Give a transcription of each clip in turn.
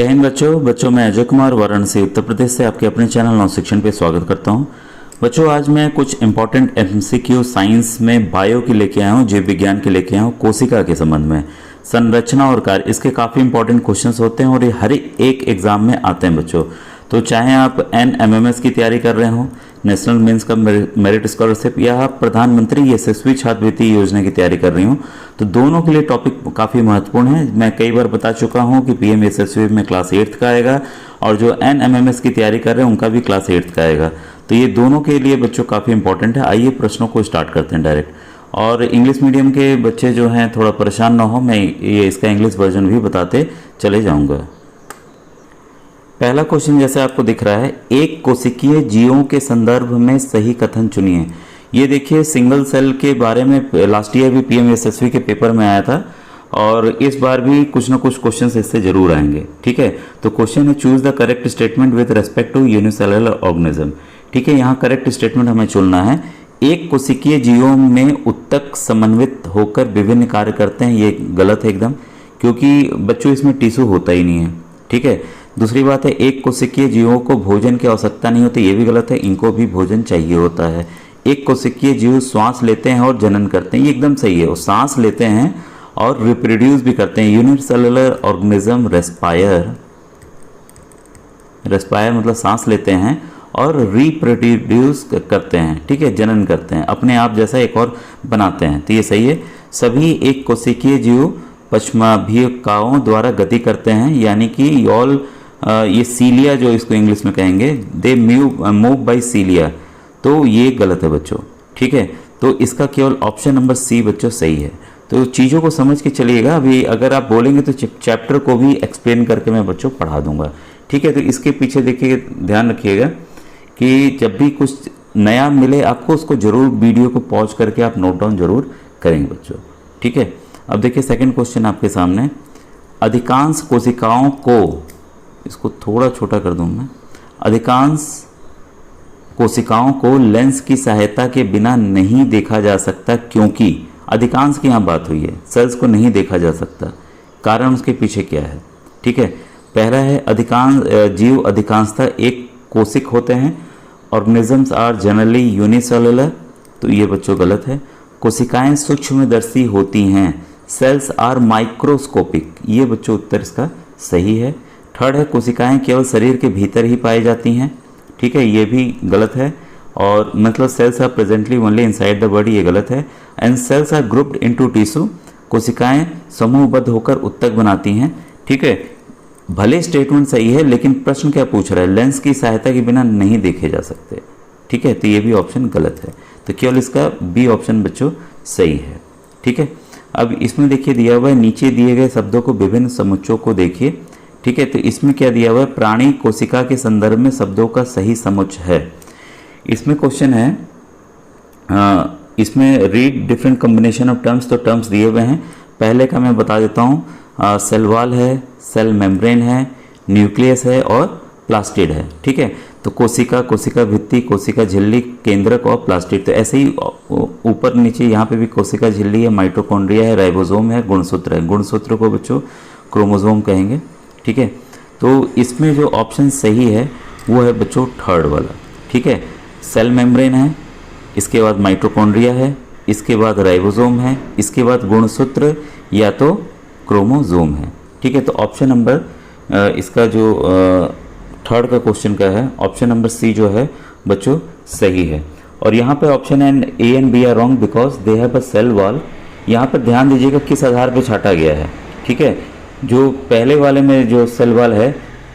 जय हिंद बच्चों मैं अजय कुमार वाराणसी उत्तर प्रदेश से आपके अपने चैनल नव शिक्षण पे स्वागत करता हूं। बच्चों आज मैं कुछ इंपॉर्टेंट एमसीक्यू साइंस में बायो की लेके आया हूं, जीव विज्ञान के लेके आया हूं, कोशिका के संबंध में संरचना और कार्य। इसके काफ़ी इंपॉर्टेंट क्वेश्चंस होते हैं और ये हर एक एग्जाम में आते हैं बच्चों। तो चाहे आप NMMS की तैयारी कर रहे हो, नेशनल मेंस का मेरिट स्कॉलरशिप, या आप प्रधानमंत्री यशस्वी छात्रवृत्ति योजना की तैयारी कर रही हूँ, तो दोनों के लिए टॉपिक काफ़ी महत्वपूर्ण है। मैं कई बार बता चुका हूँ कि PM यशस्वी में क्लास 8th का आएगा और जो NMMS की तैयारी कर रहे हैं उनका भी क्लास 8th का आएगा। तो ये दोनों के लिए बच्चों काफ़ी इंपॉर्टेंट है। आइए प्रश्नों को स्टार्ट करते हैं डायरेक्ट। और इंग्लिश मीडियम के बच्चे जो हैं थोड़ा परेशान ना हो, मैं ये इसका इंग्लिश वर्जन भी बताते चले जाऊँगा। पहला क्वेश्चन जैसे आपको दिख रहा है, एक कोशिकीय जीवों के संदर्भ में सही कथन चुनिए। ये देखिए सिंगल सेल के बारे में लास्ट ईयर भी PM यशस्वी के पेपर में आया था और इस बार भी कुछ ना कुछ क्वेश्चंस इससे जरूर आएंगे। ठीक है, तो क्वेश्चन है choose the correct statement with respect to unicellular organism. ठीक है, यहाँ करेक्ट स्टेटमेंट हमें चुनना है। एक कोशिकीय जीवों में उत्तक समन्वित होकर विभिन्न कार्य करते हैं, ये गलत है एकदम, क्योंकि बच्चों इसमें टिश्यू होता ही नहीं है। ठीक है, दूसरी बात है एक कोशिकीय जीवों को भोजन की आवश्यकता नहीं होती, ये भी गलत है, इनको भी भोजन चाहिए होता है। एक कोशिकीय जीव श्वास लेते हैं और जनन करते हैं, ये एकदम सही है, वो सांस लेते हैं और रिप्रोड्यूस भी करते हैं। यूनिसेलुलर ऑर्गेनिज्म रेस्पायर मतलब सांस लेते हैं और रिप्रोड्यूस करते हैं। ठीक है, जनन करते हैं, अपने आप जैसा एक और बनाते हैं, तो ये सही है। सभी एक कोशिकीय जीव पश्चाभिकाओं द्वारा गति करते हैं, यानी कि ये सीलिया जो इसको इंग्लिश में कहेंगे, दे मूव बाय सीलिया, तो ये गलत है बच्चों। ठीक है, तो इसका केवल ऑप्शन नंबर सी बच्चों सही है। तो चीज़ों को समझ के चलिएगा। अभी अगर आप बोलेंगे तो चैप्टर को भी एक्सप्लेन करके मैं बच्चों पढ़ा दूंगा। ठीक है, तो इसके पीछे देखिए, ध्यान रखिएगा कि जब भी कुछ नया मिले आपको, उसको जरूर वीडियो को पॉज करके आप नोट डाउन जरूर करेंगे बच्चों। ठीक है, अब देखिए सेकंड क्वेश्चन आपके सामने, अधिकांश कोशिकाओं को, इसको थोड़ा छोटा कर दूं मैं, अधिकांश कोशिकाओं को लेंस की सहायता के बिना नहीं देखा जा सकता, क्योंकि अधिकांश की यहाँ बात हुई है, सेल्स को नहीं देखा जा सकता, कारण उसके पीछे क्या है। ठीक है, पहला है अधिकांश जीव अधिकांशतः एक कोशिक होते हैं, ऑर्गेनिजम्स आर जनरली यूनिसेलुलर, तो ये बच्चों गलत है। कोशिकाएं सूक्ष्मदर्शी होती हैं, सेल्स आर माइक्रोस्कोपिक, ये बच्चों उत्तर इसका सही है। थर्ड है कोशिकाएं केवल शरीर के भीतर ही पाई जाती हैं। ठीक है, ये भी गलत है, और मतलब cells are presently only inside the body, ये गलत है। And cells are grouped into tissue, कोशिकाएं समूहबद्ध होकर उत्तक बनाती हैं। ठीक है, भले स्टेटमेंट सही है, लेकिन प्रश्न क्या पूछ रहा है, लेंस की सहायता के बिना नहीं देखे जा सकते। ठीक है, तो ये भी ऑप्शन गलत है, तो केवल इसका बी ऑप्शन बच्चों सही है। ठीक है, अब इसमें देखिए दिया हुआ है, नीचे दिए गए शब्दों को विभिन्न समुच्चयों को देखिए। ठीक है, तो इसमें क्या दिया हुआ है, प्राणी कोशिका के संदर्भ में शब्दों का सही समुच्चय है। इसमें क्वेश्चन है, इसमें read different combination of terms, तो टर्म्स दिए हुए हैं। पहले का मैं बता देता हूँ, सेल वॉल है, सेल मेम्ब्रेन है, न्यूक्लियस है और प्लास्टिड है। ठीक है, तो कोशिका, कोशिका भित्ति, कोशिका झिल्ली, केंद्रक और प्लास्टिड, तो ऐसे ही ऊपर नीचे यहाँ पे भी कोशिका झिल्ली है, माइटोकॉन्ड्रिया है, राइबोसोम है, गुणसूत्र है। गुणसूत्र को बच्चों क्रोमोसोम कहेंगे। ठीक है, तो इसमें जो ऑप्शन सही है वो है बच्चों थर्ड वाला। ठीक है, सेल मेम्ब्रेन है, इसके बाद माइटोकॉन्ड्रिया है, इसके बाद राइबोसोम है, इसके बाद गुणसूत्र या तो क्रोमोसोम है। ठीक है, तो ऑप्शन नंबर इसका जो थर्ड का क्वेश्चन का है, ऑप्शन नंबर सी जो है बच्चों सही है। और यहाँ पे option A and B are wrong because they have a cell wall. यहाँ पर ध्यान दीजिएगा किस आधार पे छाटा गया है। ठीक है, जो पहले वाले में जो सेल वॉल है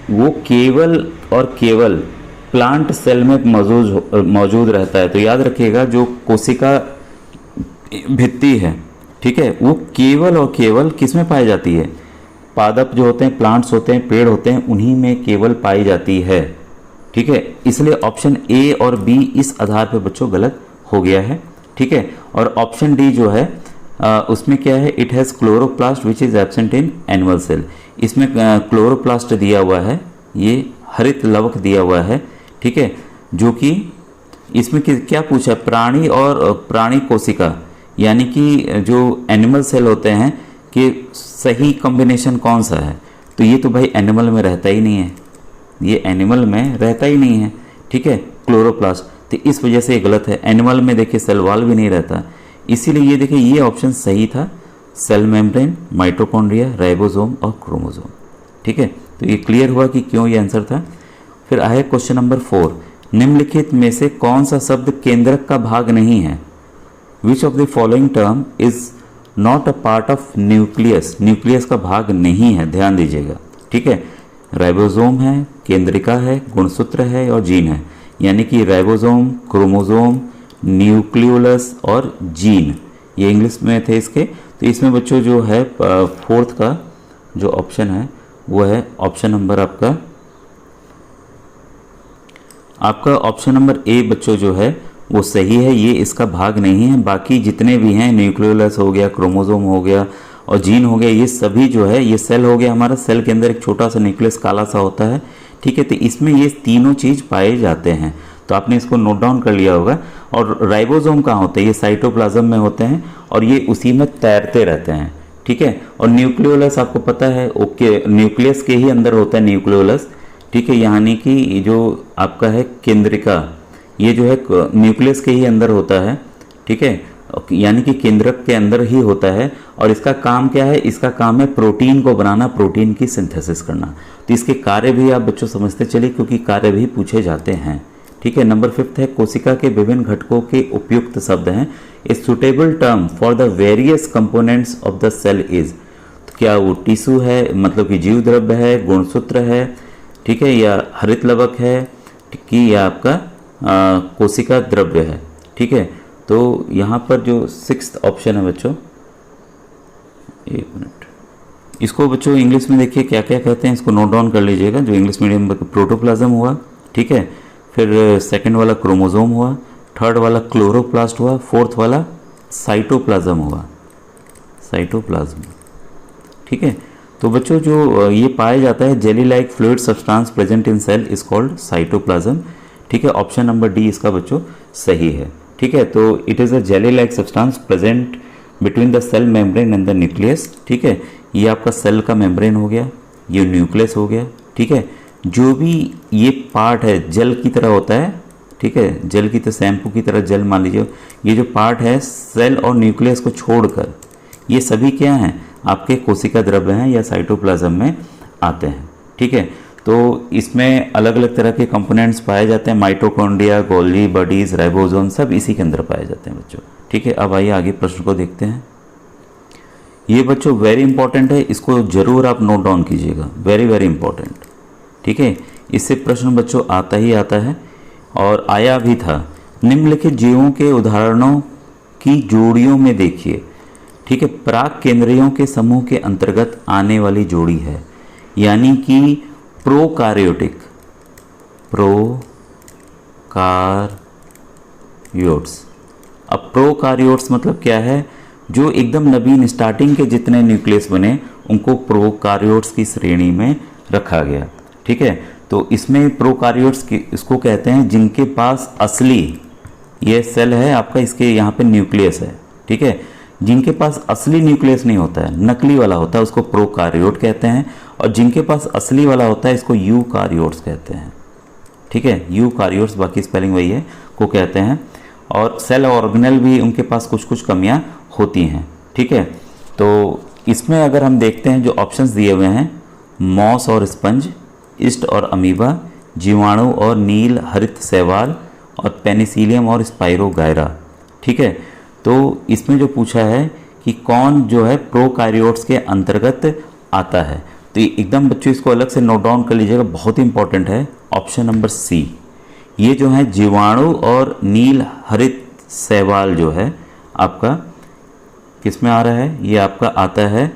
वो केवल और केवल प्लांट सेल में मौजूद रहता है। तो याद रखिएगा जो कोशिका भित्ति है, ठीक है, वो केवल और केवल किस में पाई जाती है, पादप जो होते हैं, प्लांट्स होते हैं, पेड़ होते हैं, उन्हीं में केवल पाई जाती है। ठीक है, इसलिए ऑप्शन ए और बी इस आधार पर बच्चों गलत हो गया है। ठीक है, और ऑप्शन डी जो है उसमें क्या है, it has chloroplast which is absent in animal cell. इसमें क्लोरोप्लास्ट दिया हुआ है, ये हरित लवक दिया हुआ है। ठीक है, जो कि इसमें क्या पूछा है, प्राणी और प्राणी कोशिका, यानी कि जो एनिमल सेल होते हैं कि सही कॉम्बिनेशन कौन सा है, तो ये तो भाई एनिमल में रहता ही नहीं है, ये एनिमल में रहता ही नहीं है, ठीक है, क्लोरोप्लास्ट। तो इस वजह से ये गलत है। एनिमल में देखिए सेल वॉल भी नहीं रहता, इसीलिए ये देखिए ये ऑप्शन सही था, सेल मेम्ब्रेन, माइटोकॉन्ड्रिया, राइबोसोम और क्रोमोसोम। ठीक है, तो ये क्लियर हुआ कि क्यों ये आंसर था। फिर आया क्वेश्चन नंबर 4, निम्नलिखित में से कौन सा शब्द केंद्रक का भाग नहीं है? Which of the following term is not a part of nucleus? Nucleus का भाग नहीं है, ध्यान दीजिएगा। ठीक है, राइबोसोम है, केंद्रिका है, गुणसूत्र है और जीन है। यानी कि राइबोसोम, क्रोमोसोम, न्यूक्लियोलस और जीन, ये इंग्लिश में थे इसके। तो इसमें बच्चों जो है फोर्थ का जो ऑप्शन है वो है ऑप्शन नंबर आपका ऑप्शन नंबर ए बच्चों जो है वो सही है, ये इसका भाग नहीं है। बाकी जितने भी हैं, न्यूक्लियोलस हो गया, क्रोमोसोम हो गया और जीन हो गया, ये सभी जो है, ये सेल हो गया हमारा, सेल के अंदर एक छोटा सा न्यूक्लियस काला सा होता है। ठीक है, तो इसमें ये तीनों चीज़ पाए जाते हैं, तो आपने इसको नोट डाउन कर लिया होगा। और राइबोसोम कहाँ होते हैं? ये साइटोप्लाज्म में होते हैं और ये उसी में तैरते रहते हैं। ठीक है, और न्यूक्लियोलस आपको पता है, ओके, न्यूक्लियस के ही अंदर होता है न्यूक्लियोलस। ठीक है, यानी कि जो आपका है केंद्रिका, ये जो है न्यूक्लियस के ही अंदर होता है। ठीक है, यानी कि केंद्रक के अंदर ही होता है। और इसका काम क्या है? इसका काम है प्रोटीन को बनाना, प्रोटीन की सिंथेसिस करना। तो इसके कार्य भी आप बच्चों समझते चलिए, क्योंकि कार्य भी पूछे जाते हैं। ठीक है, नंबर 5 है, कोशिका के विभिन्न घटकों के उपयुक्त शब्द हैं। A suitable term for the various components of the cell is. तो क्या वो टिश्यू है, मतलब कि जीव द्रव्य है, गुणसूत्र है, ठीक है, या हरित लवक है, कि या आपका कोशिका द्रव्य है। ठीक है, तो यहाँ पर जो 6th ऑप्शन है बच्चों, एक मिनट, इसको बच्चों इंग्लिश में देखिए क्या क्या कहते हैं, इसको नोट डाउन कर लीजिएगा। जो इंग्लिश मीडियम में प्रोटोप्लाज्म हुआ, ठीक है, फिर सेकंड वाला क्रोमोसोम हुआ, थर्ड वाला क्लोरोप्लास्ट हुआ, फोर्थ वाला साइटोप्लाज्म हुआ, साइटोप्लाज्म। ठीक है, तो बच्चों जो ये पाया जाता है jelly like fluid substance present in cell is called cytoplasm. ठीक है, ऑप्शन नंबर डी इसका बच्चों सही है। ठीक है, तो it is a jelly like substance present between the cell membrane and the nucleus. ठीक है, ये आपका सेल का मेम्ब्रेन हो गया, ये न्यूक्लियस हो गया। ठीक है, जो भी ये पार्ट है जल की तरह होता है, ठीक है, जल की तरह, शैम्पू की तरह जल मान लीजिए, ये जो पार्ट है सेल और न्यूक्लियस को छोड़कर, ये सभी क्या हैं? आपके कोशिका द्रव्य हैं या साइटोप्लाज्म में आते हैं। ठीक है, तो इसमें अलग अलग तरह के कंपोनेंट्स पाए जाते हैं, माइटोकॉन्ड्रिया, गोल्गी बॉडीज, राइबोसोम, सब इसी के अंदर पाए जाते हैं बच्चों। ठीक है, अब आइए आगे प्रश्न को देखते हैं। ये बच्चों वेरी इंपॉर्टेंट है, इसको जरूर आप नोट डाउन कीजिएगा, वेरी वेरी इंपॉर्टेंट। ठीक है, इससे प्रश्न बच्चों आता ही आता है और आया भी था। निम्नलिखित जीवों के उदाहरणों की जोड़ियों में देखिए। ठीक है, प्राक केंद्रियों के समूह के अंतर्गत आने वाली जोड़ी है, यानी कि प्रोकार्योटिक, प्रोकार्योट्स। अब प्रोकार्योट्स मतलब क्या है? जो एकदम नवीन स्टार्टिंग के जितने न्यूक्लियस बने उनको प्रोकार्योट्स की श्रेणी में रखा गया। ठीक है, तो इसमें प्रोकार्योट्स इसको कहते हैं जिनके पास असली, ये सेल है आपका, इसके यहाँ पे न्यूक्लियस है। ठीक है, जिनके पास असली न्यूक्लियस नहीं होता है, नकली वाला होता है, उसको प्रोकार्योट कहते हैं। और जिनके पास असली वाला होता है इसको यूकार्योट्स कहते हैं। ठीक है, यूकार्योट्स, बाकी स्पेलिंग वही है, को कहते हैं। और सेल ऑर्गेनल भी उनके पास कुछ कुछ कमियां होती हैं। ठीक है, तो इसमें अगर हम देखते हैं जो ऑप्शंस दिए हुए हैं, मॉस और स्पंज, ईस्ट और अमीबा, जीवाणु और नील हरित शैवाल, और पेनिसिलियम और स्पाइरोगायरा। ठीक है, तो इसमें जो पूछा है कि कौन जो है प्रोकार्योट्स के अंतर्गत आता है, तो ये एकदम बच्चों इसको अलग से नोट डाउन कर लीजिएगा, बहुत ही इंपॉर्टेंट है। ऑप्शन नंबर सी, ये जो है जीवाणु और नील हरित शैवाल जो है आपका किस में आ रहा है? ये आपका आता है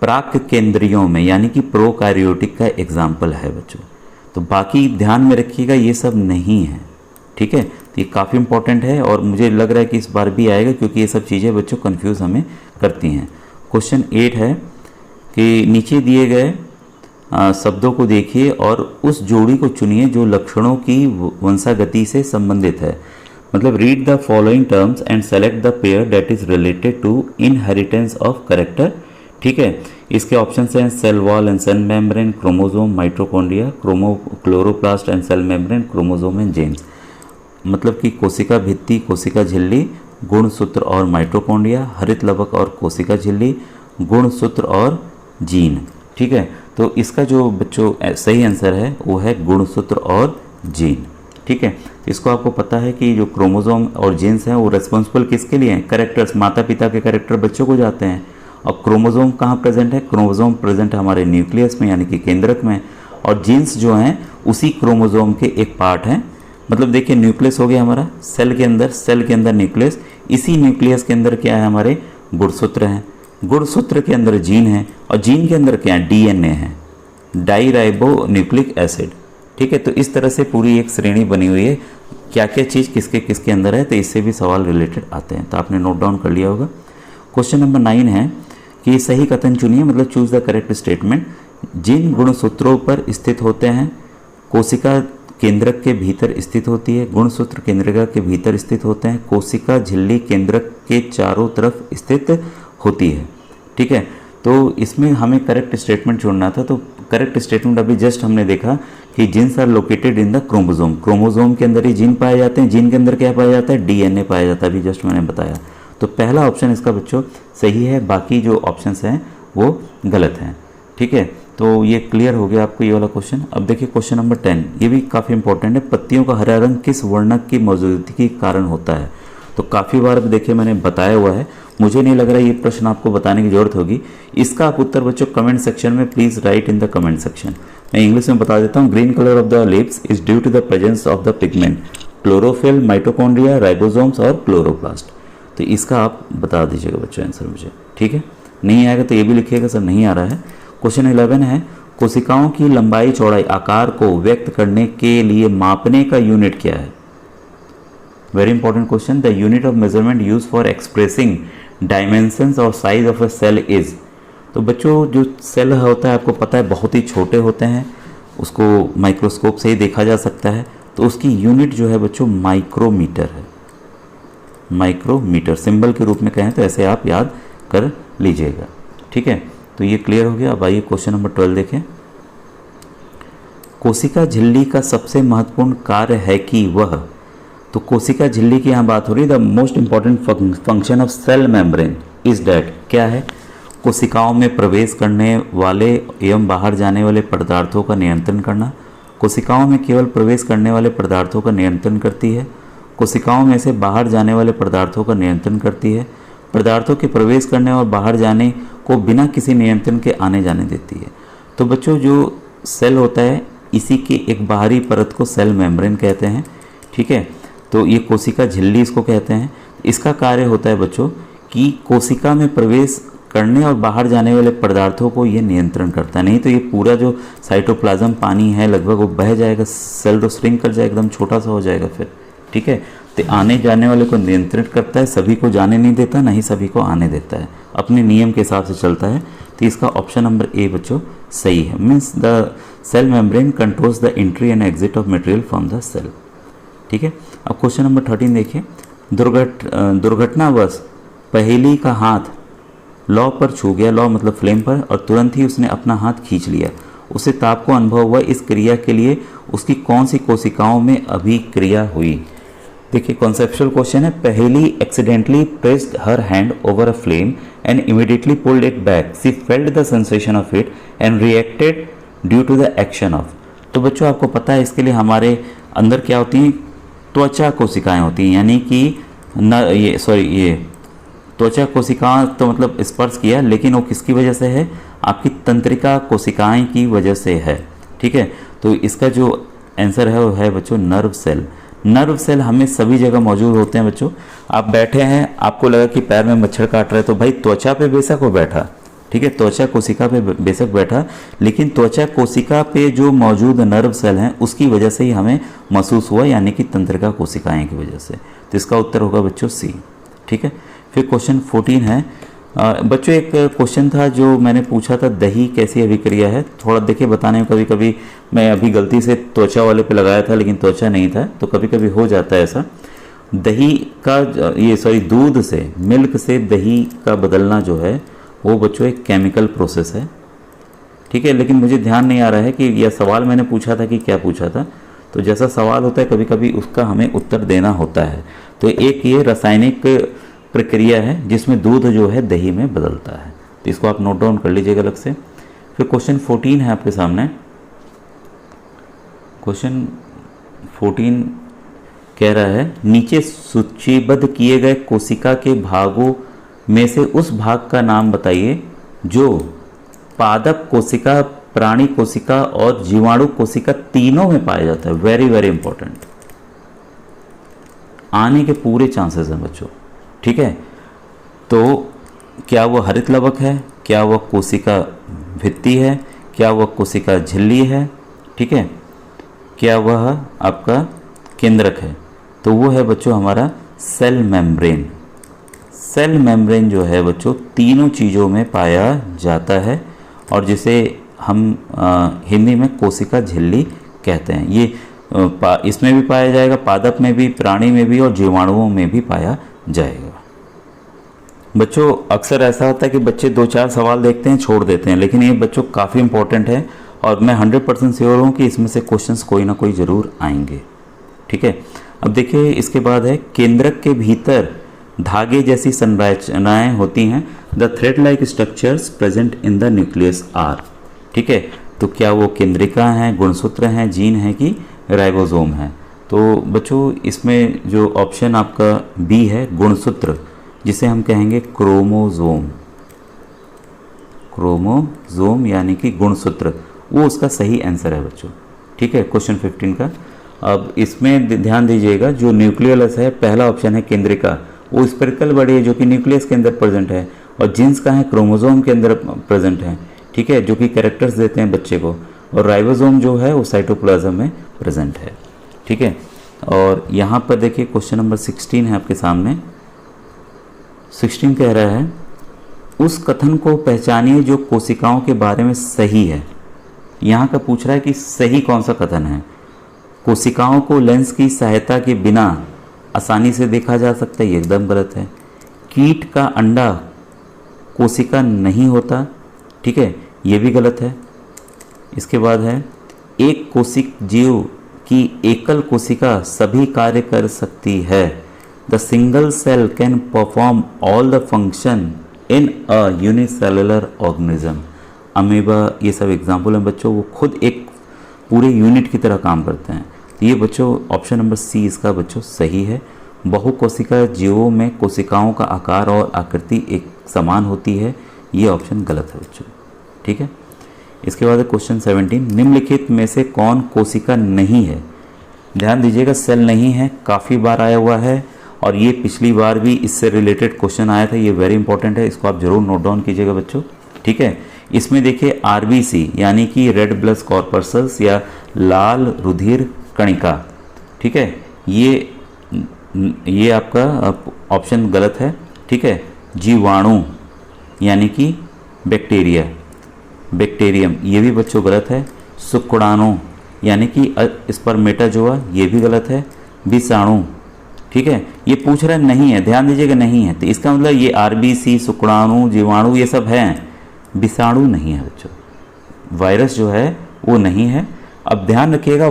प्राक केंद्रियों में, यानी कि प्रोकार्योटिक का एग्जाम्पल है बच्चों। तो बाकी ध्यान में रखिएगा, ये सब नहीं है। ठीक है, तो ये काफ़ी इंपॉर्टेंट है और मुझे लग रहा है कि इस बार भी आएगा, क्योंकि ये सब चीज़ें बच्चों कंफ्यूज हमें करती हैं। क्वेश्चन 8 है कि नीचे दिए गए शब्दों को देखिए और उस जोड़ी को चुनिए जो लक्षणों की वंशागति से संबंधित है। मतलब read the following terms and select the pair that is related to inheritance of character. ठीक है, इसके ऑप्शन हैं cell wall and cell membrane, chromosome, mitochondria, chloroplast and cell membrane, chromosome and genes. मतलब कि कोशिका भित्ति, कोशिका झिल्ली, गुणसूत्र और माइटोकॉन्ड्रिया, हरित लवक और कोशिका झिल्ली, गुणसूत्र और जीन। ठीक है, तो इसका जो बच्चों सही आंसर है वो है गुणसूत्र और जीन। ठीक है, इसको आपको पता है कि जो क्रोमोसोम और जीन्स हैं वो रेस्पॉन्सिबल किसके लिए हैं? कैरेक्टर्स, माता पिता के कैरेक्टर बच्चों को जाते हैं। और क्रोमोसोम कहाँ प्रेजेंट है? क्रोमोसोम प्रेजेंट है हमारे न्यूक्लियस में यानी कि केंद्रक में, और जीन्स जो हैं उसी क्रोमोसोम के एक पार्ट हैं। मतलब देखिए न्यूक्लियस हो गया हमारा सेल के अंदर न्यूक्लियस, इसी न्यूक्लियस के अंदर क्या है? हमारे गुणसूत्र हैं, गुणसूत्र के अंदर जीन है, और जीन के अंदर क्या है? डीएनए है, डाईराइबो न्यूक्लिक एसिड। ठीक है, तो इस तरह से पूरी एक श्रेणी बनी हुई है, क्या क्या चीज़ किसके किसके अंदर है, तो इससे भी सवाल रिलेटेड आते हैं। तो आपने नोट डाउन कर लिया होगा। क्वेश्चन नंबर 9 है कि सही कथन चुनिए, मतलब चूज द करेक्ट स्टेटमेंट। जिन गुणसूत्रों पर स्थित होते हैं, कोशिका केंद्रक के भीतर स्थित होती है, गुणसूत्र केंद्रिका के भीतर स्थित होते हैं, कोशिका झिल्ली केंद्रक के चारों तरफ स्थित होती है। ठीक है, तो इसमें हमें करेक्ट स्टेटमेंट चुनना था। तो करेक्ट स्टेटमेंट अभी जस्ट हमने देखा कि genes are located in the chromosome, chromosome के अंदर ही जीन पाए जाते हैं, जीन के अंदर क्या पाया जाता है? डीएनए पाया जाता है, अभी जस्ट मैंने बताया। तो पहला ऑप्शन इसका बच्चों सही है, बाकी जो ऑप्शंस हैं वो गलत हैं। ठीक है, तो ये क्लियर हो गया आपको ये वाला क्वेश्चन। अब देखिए क्वेश्चन नंबर 10, ये भी काफ़ी इंपॉर्टेंट है। पत्तियों का हरा रंग किस वर्णक की मौजूदगी के कारण होता है? तो काफ़ी बार देखिए मैंने बताया हुआ है, मुझे नहीं लग रहा ये प्रश्न आपको बताने की जरूरत होगी। इसका आप उत्तर बच्चों कमेंट सेक्शन में please write in the comment section. मैं इंग्लिश में बता देता हूँ। Green colour of the leaves is due to the presence of the pigment chlorophyll, mitochondria, ribosomes और क्लोरोप्लास्ट। तो इसका आप बता दीजिएगा बच्चों आंसर मुझे। ठीक है, नहीं आएगा तो ये भी लिखिएगा सर नहीं आ रहा है। क्वेश्चन 11 है कोशिकाओं की लंबाई चौड़ाई आकार को व्यक्त करने के लिए मापने का यूनिट क्या है? Very important question. The unit of measurement use for expressing dimensions और size of a cell is. तो बच्चों जो सेल होता है आपको पता है बहुत ही छोटे होते हैं, उसको माइक्रोस्कोप से ही देखा जा सकता है, तो उसकी यूनिट जो है बच्चों माइक्रोमीटर है। माइक्रोमीटर सिंबल के रूप में कहें तो ऐसे आप याद कर लीजिएगा। ठीक है, तो ये क्लियर हो गया। अब आइए क्वेश्चन नंबर 12 देखें। कोशिका झिल्ली का सबसे महत्वपूर्ण कार्य है कि वह, तो कोशिका झिल्ली की यहाँ बात हो रही है। The most important function of cell membrane is that, क्या है? कोशिकाओं में प्रवेश करने वाले एवं बाहर जाने वाले पदार्थों का नियंत्रण करना। कोशिकाओं में केवल प्रवेश करने वाले पदार्थों का नियंत्रण करती है, कोशिकाओं में से बाहर जाने वाले पदार्थों का नियंत्रण करती है, पदार्थों के प्रवेश करने और बाहर जाने को बिना किसी नियंत्रण के आने जाने देती है। तो बच्चों जो सेल होता है इसी की एक बाहरी परत को सेल मेम्ब्रेन कहते हैं। ठीक है, तो ये कोशिका झिल्ली इसको कहते हैं। इसका कार्य होता है बच्चों कि कोशिका में प्रवेश करने और बाहर जाने वाले पदार्थों को ये नियंत्रण करता है, नहीं तो ये पूरा जो साइटोप्लाज्म पानी है लगभग वो बह जाएगा, सेल तो श्रिंक कर जाएगा, एकदम छोटा सा हो जाएगा फिर। ठीक है, तो आने जाने वाले को नियंत्रित करता है, सभी को जाने नहीं देता, नहीं सभी को आने देता है, अपने नियम के हिसाब से चलता है। तो इसका ऑप्शन नंबर ए बच्चों सही है। Means the cell membrane controls the entry and exit of material from the cell. ठीक है, अब क्वेश्चन नंबर 13 देखिए। दुर्घटनावश पहेली का हाथ लौ पर छू गया, लौ मतलब फ्लेम पर, और तुरंत ही उसने अपना हाथ खींच लिया। उसे ताप को अनुभव हुआ। इस क्रिया के लिए उसकी कौन सी कोशिकाओं में अभिक्रिया हुई? देखिए कॉन्सेप्चुअल क्वेश्चन है। Paheli accidentally pressed her hand over a flame and immediately pulled it back. She felt the sensation of it and reacted due to the action of. तो बच्चों आपको पता है इसके लिए हमारे अंदर क्या होती हैं? त्वचा कोशिकाएं होती हैं, यानी कि ये त्वचा कोशिकाएं तो मतलब स्पर्श किया, लेकिन वो किसकी वजह से है? आपकी तंत्रिका कोशिकाएं की वजह से है। ठीक है, तो इसका जो आंसर है वो है बच्चों नर्व सेल। नर्व सेल हमें सभी जगह मौजूद होते हैं बच्चों। आप बैठे हैं, आपको लगा कि पैर में मच्छर काट रहा है, तो भाई त्वचा पे बेशक वो बैठा, ठीक है, त्वचा कोशिका पे बेशक बैठा, लेकिन त्वचा कोशिका पे जो मौजूद नर्व सेल हैं उसकी वजह से ही हमें महसूस हुआ, यानी कि तंत्रिका कोशिकाएं की वजह से। तो इसका उत्तर होगा बच्चों सी। ठीक है, फिर क्वेश्चन 14 है। बच्चों एक क्वेश्चन था जो मैंने पूछा था, दही कैसी अभिक्रिया है? थोड़ा देखिए बताने में कभी कभी मैं अभी गलती से त्वचा वाले पे लगाया था, लेकिन त्वचा नहीं था, तो कभी कभी हो जाता है ऐसा। दही का दूध से, मिल्क से दही का बदलना जो है वो बच्चों एक केमिकल प्रोसेस है, ठीक है। लेकिन मुझे ध्यान नहीं आ रहा है कि यह सवाल मैंने पूछा था कि क्या पूछा था। तो जैसा सवाल होता है कभी कभी उसका हमें उत्तर देना होता है। तो एक ये रासायनिक प्रक्रिया है जिसमें दूध जो है दही में बदलता है। तो इसको आप नोट डाउन कर लीजिएगा अलग से। फिर क्वेश्चन 14 है आपके सामने। क्वेश्चन 14 कह रहा है नीचे सूचीबद्ध किए गए कोशिका के भागों में से उस भाग का नाम बताइए जो पादप कोशिका, प्राणी कोशिका और जीवाणु कोशिका तीनों में पाया जाता है। वेरी वेरी इंपॉर्टेंट, आने के पूरे चांसेस हैं बच्चों, ठीक है। तो क्या वह हरित लवक है, क्या वह कोशिका भित्ति है, क्या वह कोशिका झिल्ली है, ठीक है, क्या वह आपका केंद्रक है। तो वो है बच्चों हमारा सेल मेम्ब्रेन। सेल मेम्ब्रेन जो है बच्चों तीनों चीज़ों में पाया जाता है और जिसे हम हिंदी में कोशिका झिल्ली कहते हैं। ये इसमें भी पाया जाएगा, पादप में भी, प्राणी में भी और जीवाणुओं में भी पाया जाएगा। बच्चों अक्सर ऐसा होता है कि बच्चे 2-4 सवाल देखते हैं छोड़ देते हैं, लेकिन ये बच्चों काफ़ी इंपॉर्टेंट है और मैं 100% श्योर हूँ कि इसमें से क्वेश्चंस कोई ना कोई ज़रूर आएंगे, ठीक है। अब देखिए इसके बाद है केंद्रक के भीतर धागे जैसी संरचनाएं होती हैं। The thread like structures present in the nucleus are, ठीक है। तो क्या वो केंद्रिका हैं, गुणसूत्र हैं, जीन है कि राइबोसोम है। तो बच्चों इसमें जो ऑप्शन आपका बी है गुणसूत्र, जिसे हम कहेंगे क्रोमोसोम, क्रोमोसोम यानी कि गुणसूत्र, वो उसका सही आंसर है बच्चों, ठीक है। क्वेश्चन 15 का अब इसमें ध्यान दीजिएगा, जो न्यूक्लियस है पहला ऑप्शन है केंद्रिका, वो स्पेरिकल बॉडी है जो कि न्यूक्लियस के अंदर प्रेजेंट है, और जीन्स का है क्रोमोसोम के अंदर प्रेजेंट है, ठीक है, जो कि कैरेक्टर्स देते हैं बच्चे को, और राइबोसोम जो है वो साइटोप्लाज्म में प्रेजेंट है, ठीक है। और यहाँ पर देखिए क्वेश्चन नंबर 16 है आपके सामने। 16 कह रहा है उस कथन को पहचानिए जो कोशिकाओं के बारे में सही है। यहाँ का पूछ रहा है कि सही कौन सा कथन है। कोशिकाओं को लेंस की सहायता के बिना आसानी से देखा जा सकता है, ये एकदम गलत है। कीट का अंडा कोशिका नहीं होता, ठीक है, ये भी गलत है। इसके बाद है एक कोशिक जीव की एकल कोशिका सभी कार्य कर सकती है। The single cell can perform all the function in a unicellular organism. Amoeba ये सब एग्जाम्पल हैं बच्चों, वो खुद एक पूरे यूनिट की तरह काम करते हैं। तो ये बच्चों ऑप्शन नंबर सी इसका बच्चों सही है। बहुकोशिका जीवों में कोशिकाओं का आकार और आकृति एक समान होती है, ये ऑप्शन गलत है बच्चों, ठीक है। इसके बाद क्वेश्चन 17, निम्नलिखित में से कौन कोशिका नहीं है। ध्यान दीजिएगा सेल नहीं है काफ़ी बार आया हुआ है और ये पिछली बार भी इससे रिलेटेड क्वेश्चन आया था, ये वेरी इंपॉर्टेंट है, इसको आप जरूर नोट डाउन कीजिएगा बच्चों, ठीक है। इसमें देखिए आरबीसी यानी कि रेड ब्लड कॉर्पस्कल्स या लाल रुधिर कणिका, ठीक है, ये आपका ऑप्शन गलत है, ठीक है। जीवाणु यानी कि बैक्टीरिया, बैक्टीरियम, ये भी बच्चों गलत है। शुक्राणु यानी कि स्पर्मेटाजोआ, ये भी गलत है। विषाणु, ठीक है, ये पूछ रहा नहीं है, ध्यान दीजिएगा नहीं है, तो इसका मतलब ये आरबीसी, शुक्राणु, जीवाणु ये सब हैं, विषाणु नहीं है बच्चों। वायरस जो है वो नहीं है। अब ध्यान रखिएगा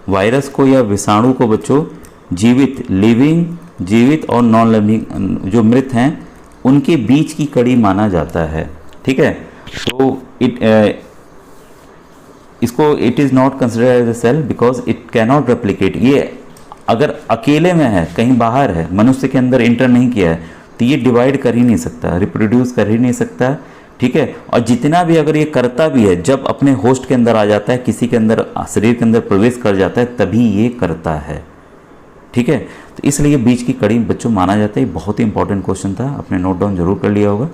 वायरस को या विषाणु को बच्चों जीवित, लिविंग, जीवित और नॉन लिविंग जो मृत हैं उनके बीच की कड़ी माना जाता है, ठीक है। तो इसको it is not considered as a cell because it cannot replicate. ये अगर अकेले में है, कहीं बाहर है, मनुष्य के अंदर इंटर नहीं किया है, तो ये डिवाइड कर ही नहीं सकता, रिप्रोड्यूस कर ही नहीं सकता, ठीक है। और जितना भी अगर ये करता भी है, जब अपने होस्ट के अंदर आ जाता है, किसी के अंदर शरीर के अंदर प्रवेश कर जाता है, तभी ये करता है, ठीक है। तो इसलिए बीच की कड़ी बच्चों माना जाता है। बहुत ही इंपॉर्टेंट क्वेश्चन था, आपने नोट डाउन जरूर कर लिया होगा।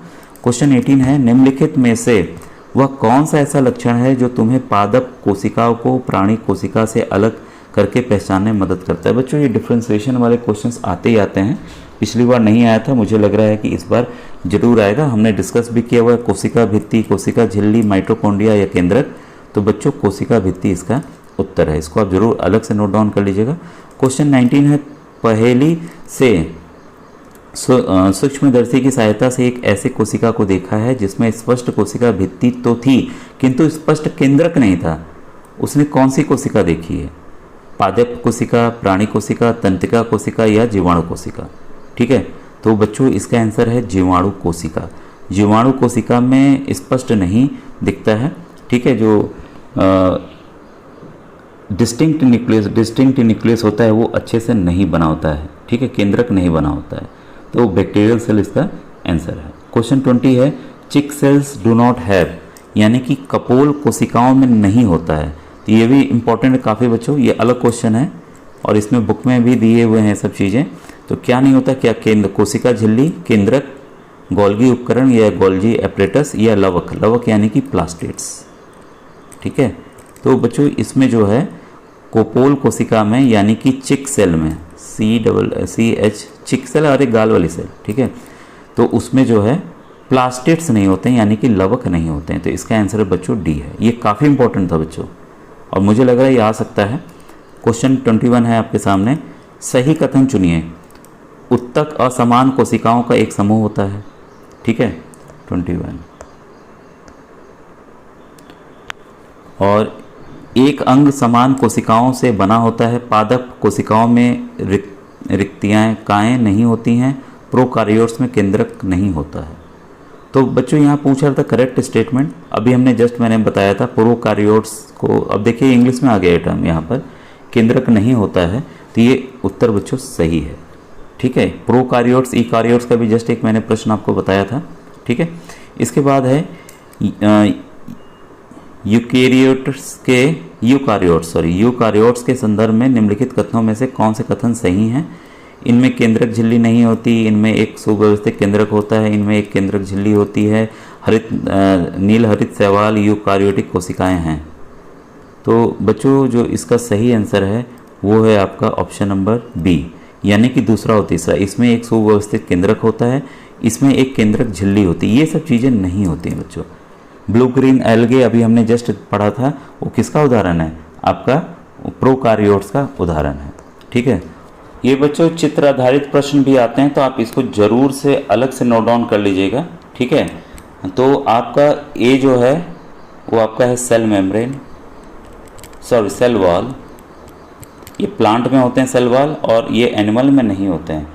क्वेश्चन 18 है निम्नलिखित में से वह कौन सा ऐसा लक्षण है जो तुम्हें पादप कोशिकाओं को प्राणी कोशिका से अलग करके पहचानने में मदद करता है। बच्चों ये डिफ्रेंसिएशन वाले क्वेश्चंस आते ही आते हैं, पिछली बार नहीं आया था, मुझे लग रहा है कि इस बार जरूर आएगा। हमने डिस्कस भी किया हुआ है कोशिका भित्ति, कोशिका झिल्ली, माइटोकॉन्ड्रिया या केंद्रक। तो बच्चों कोशिका भित्ति इसका उत्तर है, इसको आप जरूर अलग से नोट डाउन कर लीजिएगा। क्वेश्चन 19 है पहेली से सूक्ष्मदर्शी की सहायता से एक ऐसे कोशिका को देखा है जिसमें स्पष्ट कोशिका भित्ति तो थी किंतु स्पष्ट केंद्रक नहीं था। उसने कौन सी कोशिका देखी है? पादप कोशिका, प्राणी कोशिका, तंत्रिका कोशिका या जीवाणु कोशिका? ठीक है, तो बच्चों इसका आंसर है जीवाणु कोशिका। जीवाणु कोशिका में स्पष्ट नहीं दिखता है, ठीक है, जो डिस्टिंक्ट न्यूक्लियस होता है वो अच्छे से नहीं बना होता है, ठीक है, केंद्रक नहीं बना होता है, तो बैक्टीरियल सेल इसका आंसर है। क्वेश्चन 20 है चिक सेल्स डू नॉट हैव, यानी कि कपोल कोशिकाओं में नहीं होता है। तो ये भी इंपॉर्टेंट है काफ़ी बच्चों, ये अलग क्वेश्चन है और इसमें बुक में भी दिए हुए हैं सब चीज़ें। तो क्या नहीं होता, क्या केंद्र कोशिका झिल्ली, केंद्रक, गोल्गी उपकरण या गोल्जी एपरेटस या लवक, लवक यानी कि प्लास्टिड्स, ठीक है। तो बच्चों इसमें जो है कोपोल कोशिका में यानी कि चिक सेल में, CH चिक सेल और एक गाल वाली सेल, ठीक है, तो उसमें जो है प्लास्टिड्स नहीं होते हैं यानी कि लवक नहीं होते हैं। तो इसका आंसर बच्चों डी है। ये काफ़ी इंपॉर्टेंट था बच्चों और मुझे लग रहा है ये आ सकता है। क्वेश्चन 21 है आपके सामने, सही कथन चुनिए। उत्तक असमान कोशिकाओं का एक समूह होता है, ठीक है, 21। और एक अंग समान कोशिकाओं से बना होता है। पादप कोशिकाओं में रिक्तियाएँ नहीं होती हैं। प्रोकार्योट्स में केंद्रक नहीं होता है। तो बच्चों यहाँ पूछ रहा था करेक्ट स्टेटमेंट, अभी हमने मैंने बताया था प्रोकार्योट्स को। अब देखिए इंग्लिश में आ गया टर्म, यहाँ पर केंद्रक नहीं होता है, तो ये उत्तर बच्चों सही है, ठीक है। प्रोकार्योट्स, ईकार्योट्स का भी जस्ट एक मैंने प्रश्न आपको बताया था, ठीक है। इसके बाद है यूकार्योट्स के संदर्भ में निम्नलिखित कथनों में से कौन से कथन सही हैं? इनमें केंद्रक झिल्ली नहीं होती, इनमें एक सुव्यवस्थित केंद्रक होता है, इनमें एक केंद्रक झिल्ली होती है, नील हरित शैवाल यूकार्योटिक कोशिकाएं हैं। तो बच्चों जो इसका सही आंसर है वो है आपका ऑप्शन नंबर बी, यानी कि दूसरा और तीसरा। इसमें एक सुव्यवस्थित केंद्रक होता है, इसमें एक केंद्रक झिल्ली होती है। ये सब चीज़ें नहीं होती हैं बच्चों। ब्लू ग्रीन एल्गे अभी हमने जस्ट पढ़ा था, वो किसका उदाहरण है? आपका प्रोकार्योट्स का उदाहरण है, ठीक है। ये बच्चों चित्र आधारित प्रश्न भी आते हैं, तो आप इसको जरूर से अलग से नोट डाउन कर लीजिएगा, ठीक है। तो आपका ए जो है वो आपका है cell membrane, sorry cell wall. ये प्लांट में होते हैं सेल वॉल और ये एनिमल में नहीं होते हैं।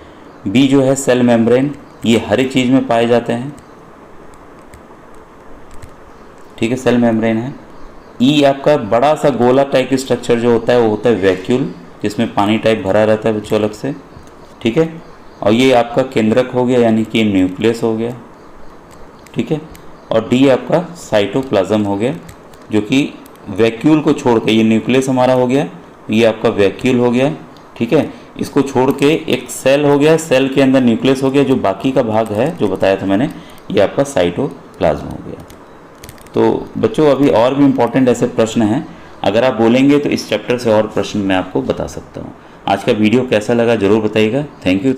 बी जो है सेल मेम्ब्रेन, ये हर एक चीज़ में पाए जाते हैं, ठीक है, सेल मेम्ब्रेन है। ई आपका बड़ा सा गोला टाइप की स्ट्रक्चर जो होता है वो होता है वैक्यूल, जिसमें पानी टाइप भरा रहता है बच्चों अलग से, ठीक है। और ये आपका केंद्रक हो गया यानी कि न्यूक्लियस हो गया, ठीक है। और डी आपका साइटोप्लाज्म हो गया, जो कि वैक्यूल को छोड़ के, ये न्यूक्लियस हमारा हो गया, ये आपका वैक्यूल हो गया, ठीक है। इसको छोड़ के एक सेल हो गया, सेल के अंदर न्यूक्लियस हो गया, जो बाकी का भाग है जो बताया था मैंने, ये आपका साइटोप्लाज्म हो गया। तो बच्चों अभी और भी इम्पोर्टेंट ऐसे प्रश्न हैं, अगर आप बोलेंगे तो इस चैप्टर से और प्रश्न मैं आपको बता सकता हूँ। आज का वीडियो कैसा लगा ज़रूर बताइएगा। Thank you.